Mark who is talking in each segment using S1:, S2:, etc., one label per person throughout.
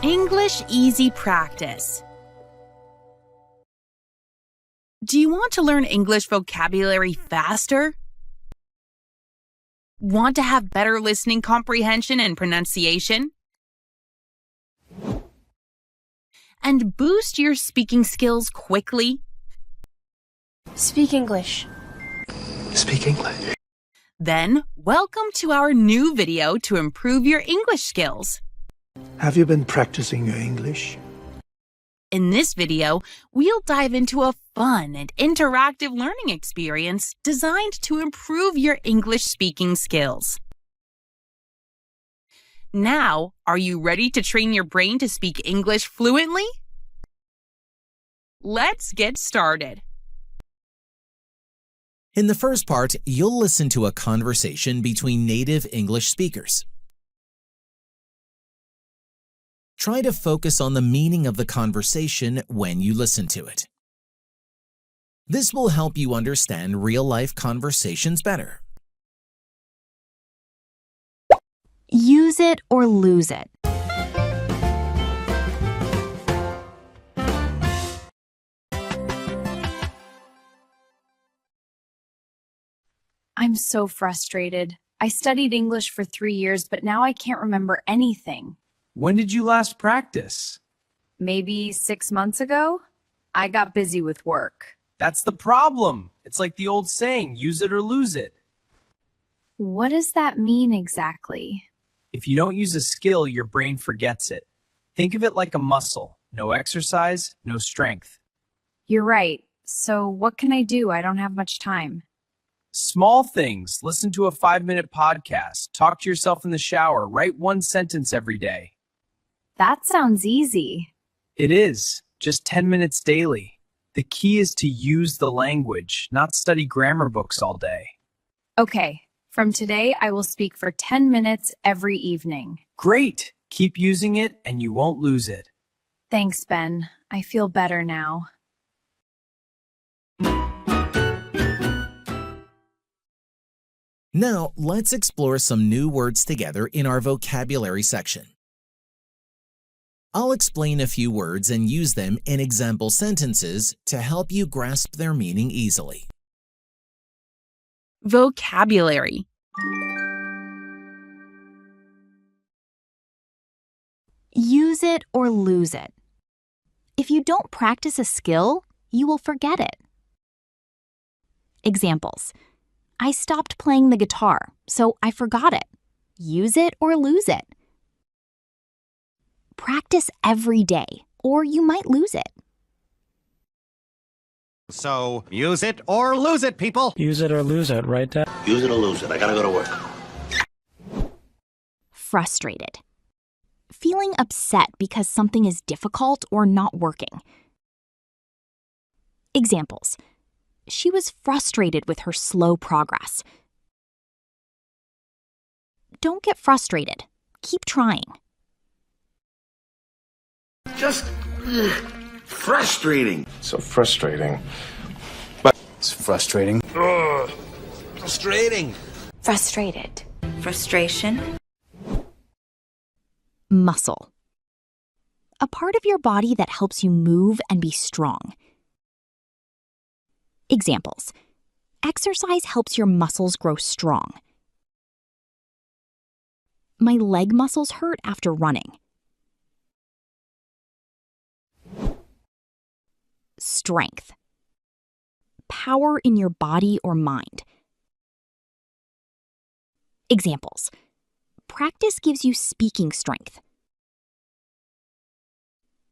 S1: English Easy Practice. Do you want to learn English vocabulary faster? Want to have better listening comprehension and pronunciation? And boost your speaking skills quickly?
S2: Speak English.
S3: Speak English.
S1: Then, welcome to our new video to improve your English skills.
S3: Have you been practicing your English?
S1: In this video, we'll dive into a fun and interactive learning experience designed to improve your English speaking skills. Now, are you ready to train your brain to speak English fluently? Let's get started.
S4: In the first part, you'll listen to a conversation between native English speakers. Try to focus on the meaning of the conversation when you listen to it. This will help you understand real-life conversations better.
S2: Use it or lose it. I'm so frustrated. I studied English for 3 years, but now I can't remember anything.
S5: When did you last practice?
S2: Maybe 6 months ago? I got busy with work.
S5: That's the problem. It's like the old saying, use it or lose it.
S2: What does that mean exactly?
S5: If you don't use a skill, your brain forgets it. Think of it like a muscle. No exercise, no strength.
S2: You're right. So what can I do? I don't have much time.
S5: Small things. Listen to a 5-minute podcast. Talk to yourself in the shower. Write 1 sentence every day.
S2: That sounds easy.
S5: It is. Just 10 minutes daily. The key is to use the language, not study grammar books all day.
S2: Okay. From today, I will speak for 10 minutes every evening.
S5: Great. Keep using it and you won't lose it.
S2: Thanks, Ben. I feel better now.
S4: Now, let's explore some new words together in our vocabulary section. I'll explain a few words and use them in example sentences to help you grasp their meaning easily.
S1: Vocabulary.
S2: Use it or lose it. If you don't practice a skill, you will forget it. Examples. I stopped playing the guitar, so I forgot it. Use it or lose it. Practice every day, or you might lose it.
S6: So, use it or lose it, people.
S7: Use it or lose it, right, Dad?
S8: Use it or lose it. I gotta go to work.
S2: Frustrated. Feeling upset because something is difficult or not working. Examples. She was frustrated with her slow progress. Don't get frustrated. Keep trying.
S8: Just frustrating.
S3: So frustrating.
S7: It's frustrating.
S6: Frustrating.
S9: Frustrated. Frustration.
S2: Muscle. A part of your body that helps you move and be strong. Examples. Exercise helps your muscles grow strong. My leg muscles hurt after running. Strength. Power in your body or mind. Examples. Practice gives you speaking strength.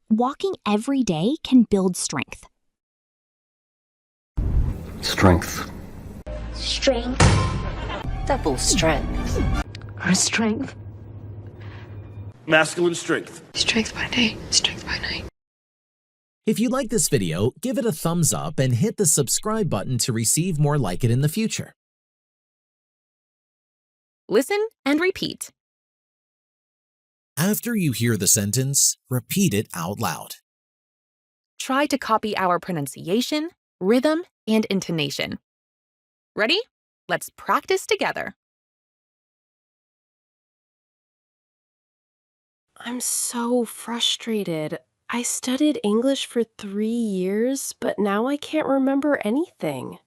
S2: Walking every day can build strength.
S8: Strength.
S9: Strength. Double strength.
S10: Our strength.
S8: Masculine strength.
S10: Strength by day, strength by night.
S4: If you like this video, give it a thumbs up and hit the subscribe button to receive more like it in the future.
S1: Listen and repeat.
S4: After you hear the sentence, repeat it out loud.
S1: Try to copy our pronunciation, rhythm, and intonation. Ready? Let's practice together.
S10: I'm so frustrated. I studied English for 3 years, but now I can't remember anything.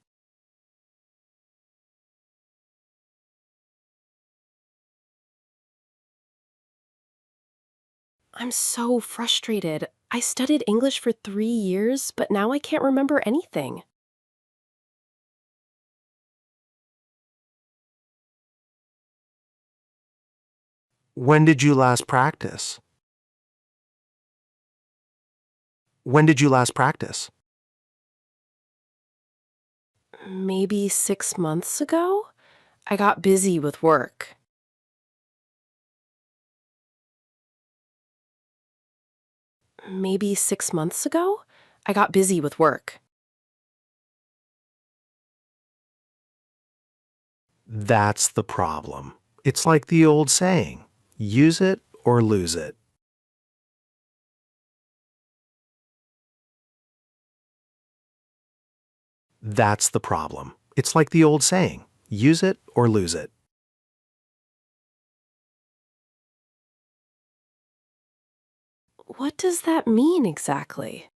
S10: I'm so frustrated. I studied English for 3 years, but now I can't remember anything.
S11: When did you last practice? When did you last practice?
S10: Maybe 6 months ago? I got busy with work. Maybe 6 months ago? I got busy with work.
S11: That's the problem. It's like the old saying, use it or lose it. That's the problem. It's like the old saying, use it or lose it.
S10: What does that mean exactly?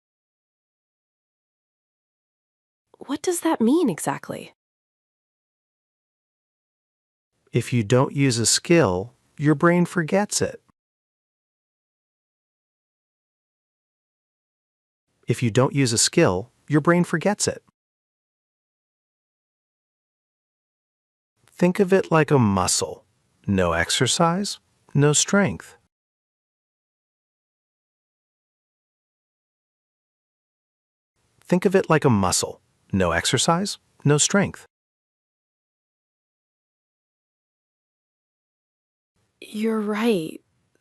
S10: What does that mean exactly?
S11: If you don't use a skill, your brain forgets it. If you don't use a skill, your brain forgets it. Think of it like a muscle. No exercise, no strength. Think of it like a muscle. No exercise, no strength.
S10: You're right.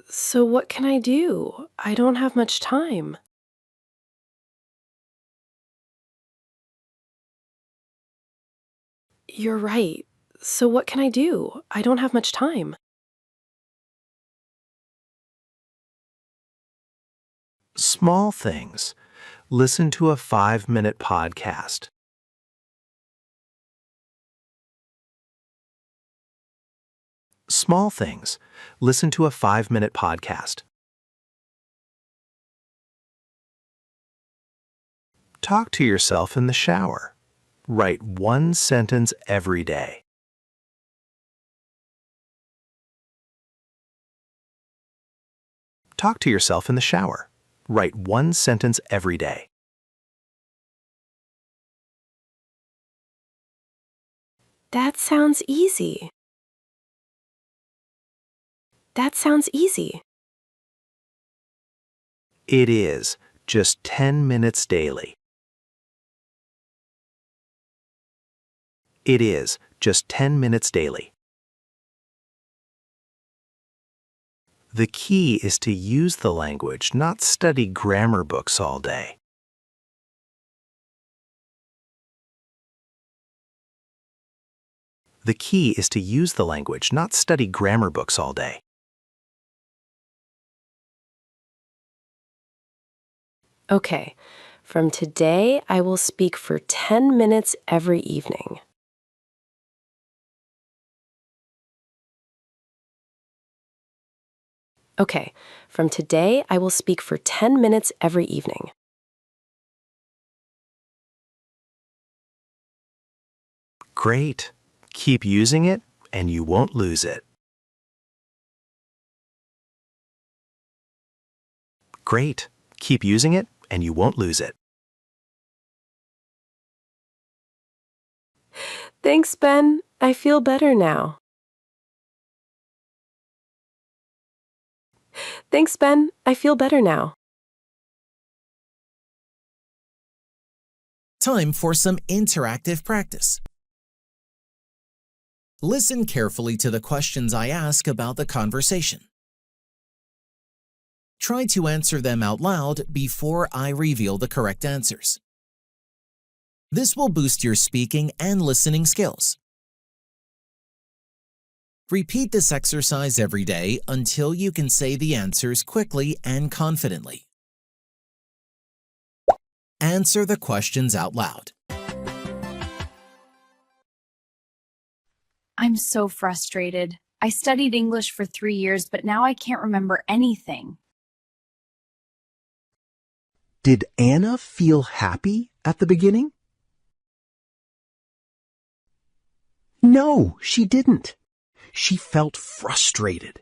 S10: So what can I do? I don't have much time. You're right. So what can I do? I don't have much time.
S11: Small things. Listen to a 5-minute podcast. Small things. Listen to a 5-minute podcast. Talk to yourself in the shower. Write one sentence every day. Talk to yourself in the shower. Write one sentence every day.
S10: That sounds easy. That sounds easy.
S11: It is just 10 minutes daily. It is just 10 minutes daily. The key is to use the language, not study grammar books all day. The key is to use the language, not study grammar books all day.
S10: Okay, from today I will speak for 10 minutes every evening. Okay, from today I will speak for 10 minutes every evening.
S11: Great. Keep using it and you won't lose it. Great. Keep using it and you won't lose it.
S10: Thanks, Ben. I feel better now. Thanks, Ben. I feel better now.
S4: Time for some interactive practice. Listen carefully to the questions I ask about the conversation. Try to answer them out loud before I reveal the correct answers. This will boost your speaking and listening skills. Repeat this exercise every day until you can say the answers quickly and confidently. Answer the questions out loud.
S2: I'm so frustrated. I studied English for 3 years, but now I can't remember anything.
S11: Did Anna feel happy at the beginning? No, she didn't. She felt frustrated.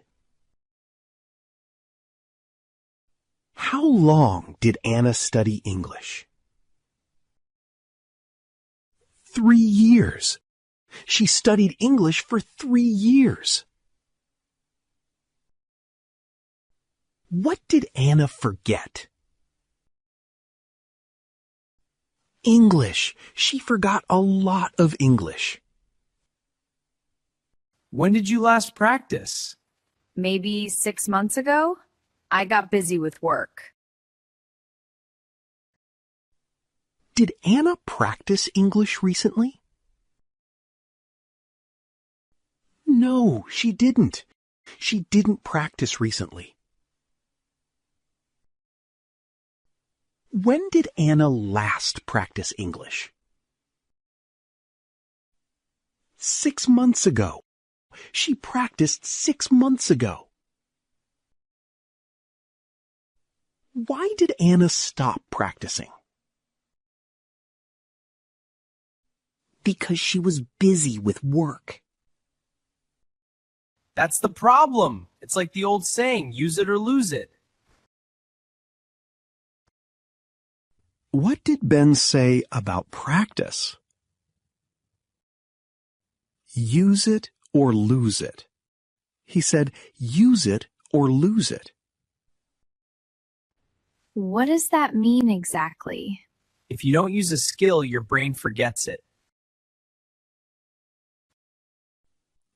S11: How long did Anna study English? 3 years. She studied English for 3 years. What did Anna forget? English. She forgot a lot of English.
S5: When did you last practice?
S2: Maybe 6 months ago? I got busy with work.
S11: Did Anna practice English recently? No, she didn't. She didn't practice recently. When did Anna last practice English? 6 months ago. She practiced 6 months ago. Why did Anna stop practicing? Because she was busy with work.
S5: That's the problem. It's like the old saying, use it or lose it.
S11: What did Ben say about practice? Use it or lose it. He said, use it or lose it.
S2: What does that mean exactly?
S5: If you don't use a skill, your brain forgets it.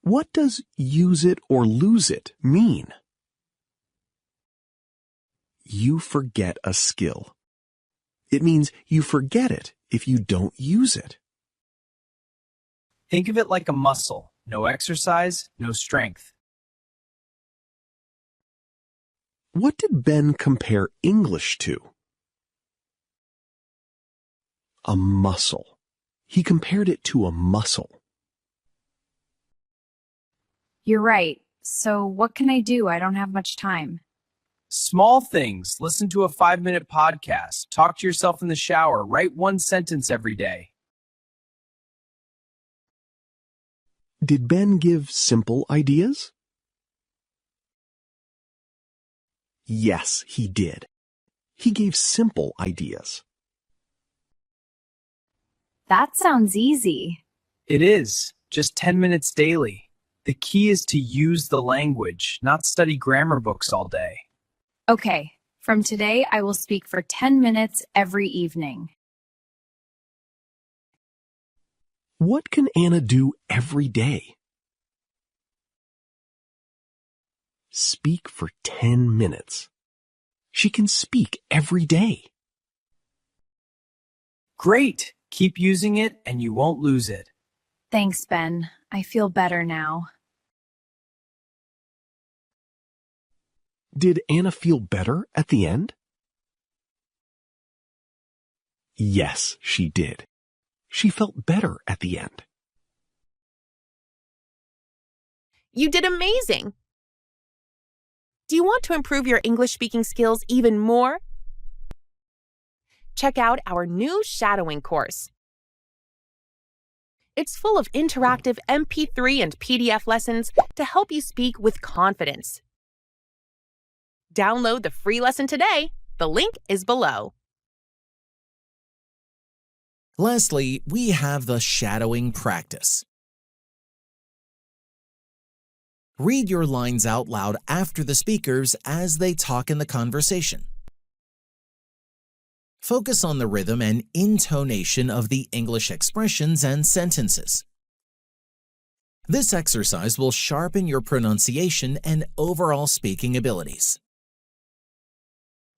S11: What does use it or lose it mean? You forget a skill. It means you forget it if you don't use it.
S5: Think of it like a muscle. No exercise, no strength.
S11: What did Ben compare English to? A muscle. He compared it to a muscle.
S2: You're right. So what can I do? I don't have much time.
S5: Small things. Listen to a 5-minute podcast. Talk to yourself in the shower. Write 1 sentence every day.
S11: Did Ben give simple ideas? Yes, he did. He gave simple ideas.
S2: That sounds easy.
S5: It is. Just 10 minutes daily. The key is to use the language, not study grammar books all day.
S2: Okay, from today I will speak for 10 minutes every evening.
S11: What can Anna do every day? Speak for 10 minutes. She can speak every day.
S5: Great! Keep using it and you won't lose it.
S2: Thanks, Ben. I feel better now.
S11: Did Anna feel better at the end? Yes, she did. She felt better at the end.
S1: You did amazing! Do you want to improve your English speaking skills even more? Check out our new shadowing course. It's full of interactive MP3 and PDF lessons to help you speak with confidence. Download the free lesson today. The link is below.
S4: Lastly, we have the shadowing practice. Read your lines out loud after the speakers as they talk in the conversation. Focus on the rhythm and intonation of the English expressions and sentences. This exercise will sharpen your pronunciation and overall speaking abilities.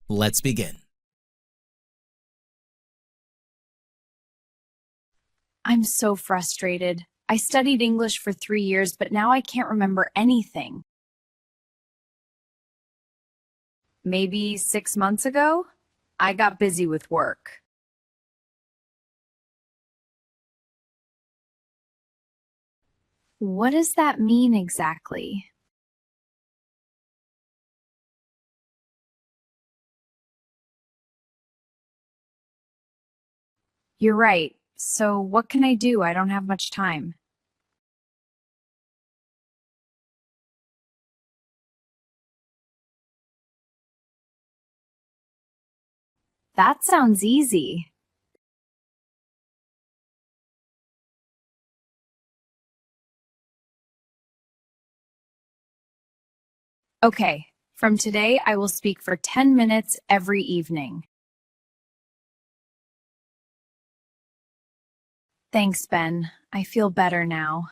S4: Let's begin.
S2: I'm so frustrated. I studied English for 3 years, but now I can't remember anything. Maybe 6 months ago? I got busy with work. What does that mean exactly? You're right. So what can I do? I don't have much time. That sounds easy. Okay, from today I will speak for 10 minutes every evening. Thanks, Ben. I feel better now.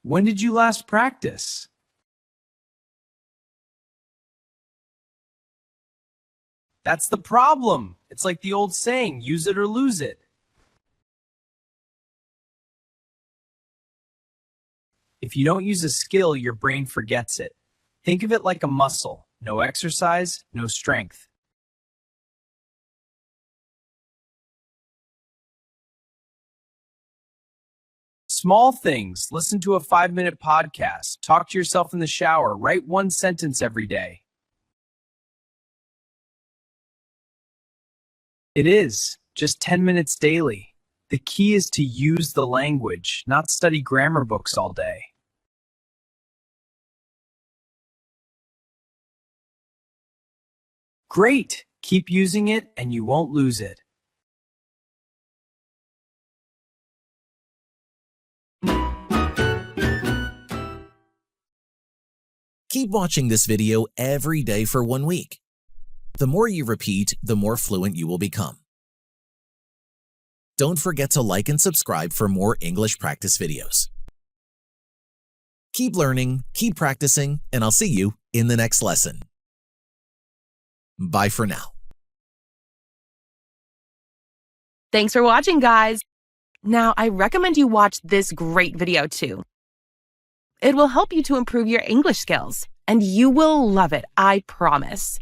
S5: When did you last practice? That's the problem. It's like the old saying, use it or lose it. If you don't use a skill, your brain forgets it. Think of it like a muscle. No exercise, no strength. Small things. Listen to a 5-minute podcast. Talk to yourself in the shower. Write one sentence every day. It is. Just 10 minutes daily. The key is to use the language, not study grammar books all day. Great! Keep using it and you won't lose it.
S4: Keep watching this video every day for 1 week. The more you repeat, the more fluent you will become. Don't forget to like and subscribe for more English practice videos. Keep learning, keep practicing, and I'll see you in the next lesson. Bye for now.
S1: Thanks for watching, guys. Now, I recommend you watch this great video too. It will help you to improve your English skills, and you will love it, I promise.